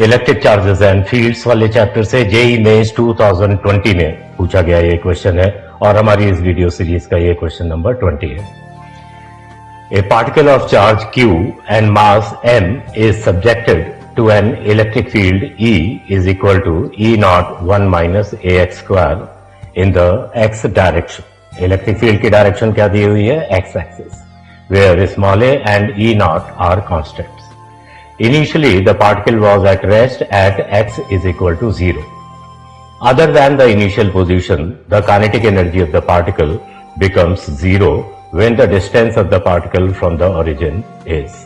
Electric charges and fields वाले chapter से JEE mains 2020 में पूछा गया ये क्वेश्चन है और हमारी इस वीडियो सीरीज का ये क्वेश्चन नंबर 20 है। ए particle of charge Q and mass M is subjected to an electric field E is equal to E naught 1 minus AX square in the X direction. Electric field की direction क्या दी हुई है? X axis, where small a and E naught are constants. Initially, the particle was at rest at x is equal to 0. Other than the initial position, the kinetic energy of the particle becomes 0 when the distance of the particle from the origin is.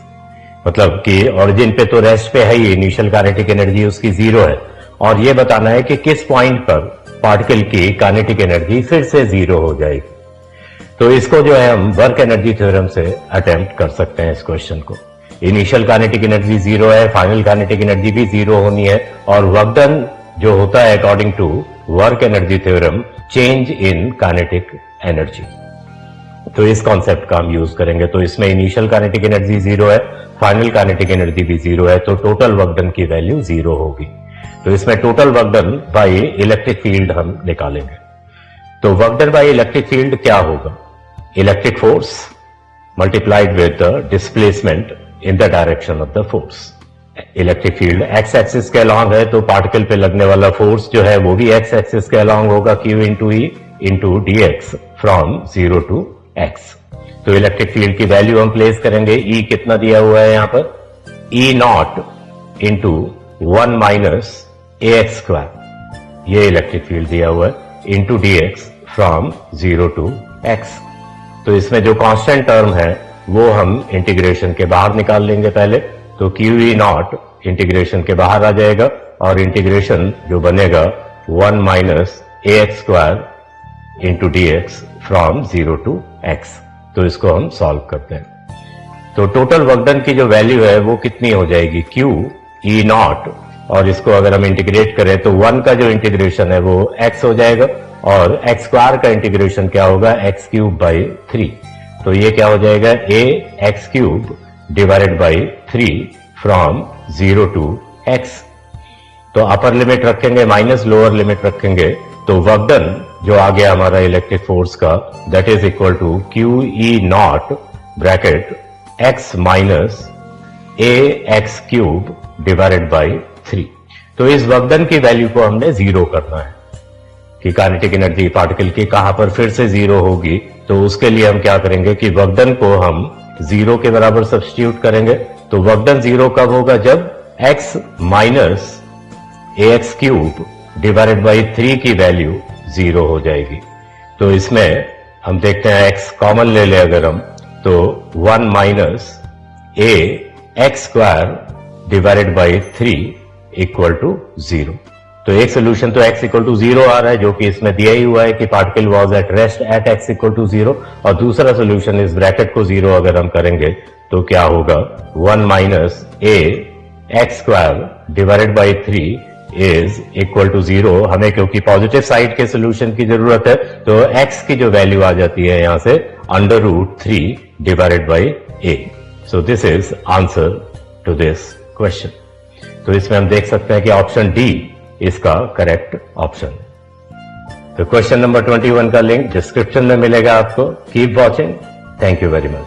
मतलब कि origin पे तो rest पे है ही, initial kinetic energy उसकी 0 है और ये बताना है कि किस पॉइंट पर पार्टिकल की kinetic energy फिर से 0 हो जाएगी। तो इसको जो है हम वर्क एनर्जी थ्योरम से अटेम्प्ट कर सकते हैं इस क्वेश्चन को। इनिशियल काइनेटिक एनर्जी 0 है, फाइनल काइनेटिक एनर्जी भी 0 होनी है और वर्क डन जो होता है according to work energy theorem change in kinetic energy. तो इस कॉन्सेप्ट का हम यूज करेंगे। तो इसमें इनिशियल काइनेटिक एनर्जी 0 है, फाइनल काइनेटिक एनर्जी भी 0 है, तो टोटल वर्क डन की वैल्यू 0 होगी। तो इसमें total work done by electric field हम निकालेंगे। तो work done by electric field क्या होगा? Electric force multiplied with the displacement in the direction of the force. Electric field x axis के अलॉन्ग है तो पार्टिकल पे लगने वाला फोर्स जो है वो भी एक्स एक्सिस के अलॉन्ग होगा, Q into e into d x from 0 to x. तो इलेक्ट्रिक फील्ड की वैल्यू हम प्लेस करेंगे। E कितना दिया हुआ है यहां पर? E naught into 1 minus a x square, ये इलेक्ट्रिक फील्ड दिया हुआ है, into d x from 0 to x. तो इसमें जो कांस्टेंट टर्म है वो हम इंटीग्रेशन के बाहर निकाल लेंगे पहले। तो क्यू ई नॉट इंटीग्रेशन के बाहर आ जाएगा और इंटीग्रेशन जो बनेगा 1 minus a x square into d x from 0 to x. तो इसको हम सॉल्व करते हैं। तो टोटल वर्क डन की जो वैल्यू है वो कितनी हो जाएगी? क्यू ई नॉट, और इसको अगर हम इंटीग्रेट करें तो 1 का जो इंटीग्रेशन है वो एक्स हो जाएगा और एक्स स्क्वायर का इंटीग्रेशन क्या होगा? X cube by 3। तो ये क्या हो जाएगा? A x cube divided by 3 from 0 to x. तो अपर लिमिट रखेंगे माइनस लोअर लिमिट रखेंगे तो वर्क डन जो आ गया हमारा इलेक्ट्रिक फोर्स का, that is equal to q E naught bracket x minus a x cube divided by 3। तो इस वर्क डन की वैल्यू को हमने 0 करना है कि काइनेटिक एनर्जी पार्टिकल की कहां पर फिर से 0 होगी। तो उसके लिए हम क्या करेंगे कि वर्क डन को हम 0 के बराबर सब्स्टिट्यूट करेंगे। तो वर्क डन 0 कब होगा? जब x minus a x cube divided by 3 की वैल्यू 0 हो जाएगी। तो इसमें हम देखते हैं x कॉमन ले ले अगर हम, तो 1 minus a x square divided by 3 equal to 0। तो एक सोल्यूशन तो x इक्वल टू 0 आ रहा है जो कि इसमें दिया ही हुआ है कि particle was at rest at x equal to 0, और दूसरा सोल्यूशन इस ब्रैकेट को 0 अगर हम करेंगे तो क्या होगा? 1 minus a x square divided by 3 is equal to 0। हमें क्योंकि पॉजिटिव साइड के सोल्यूशन की जरूरत है तो x की जो वैल्यू आ जाती है यहां से √3 divided by a। So this is answer to this question. तो इसमें हम देख सकते हैं कि ऑप्शन डी इसका करेक्ट ऑप्शन। तो क्वेश्चन नंबर 21 का लिंक डिस्क्रिप्शन में मिलेगा आपको। Keep watching. Thank you very much.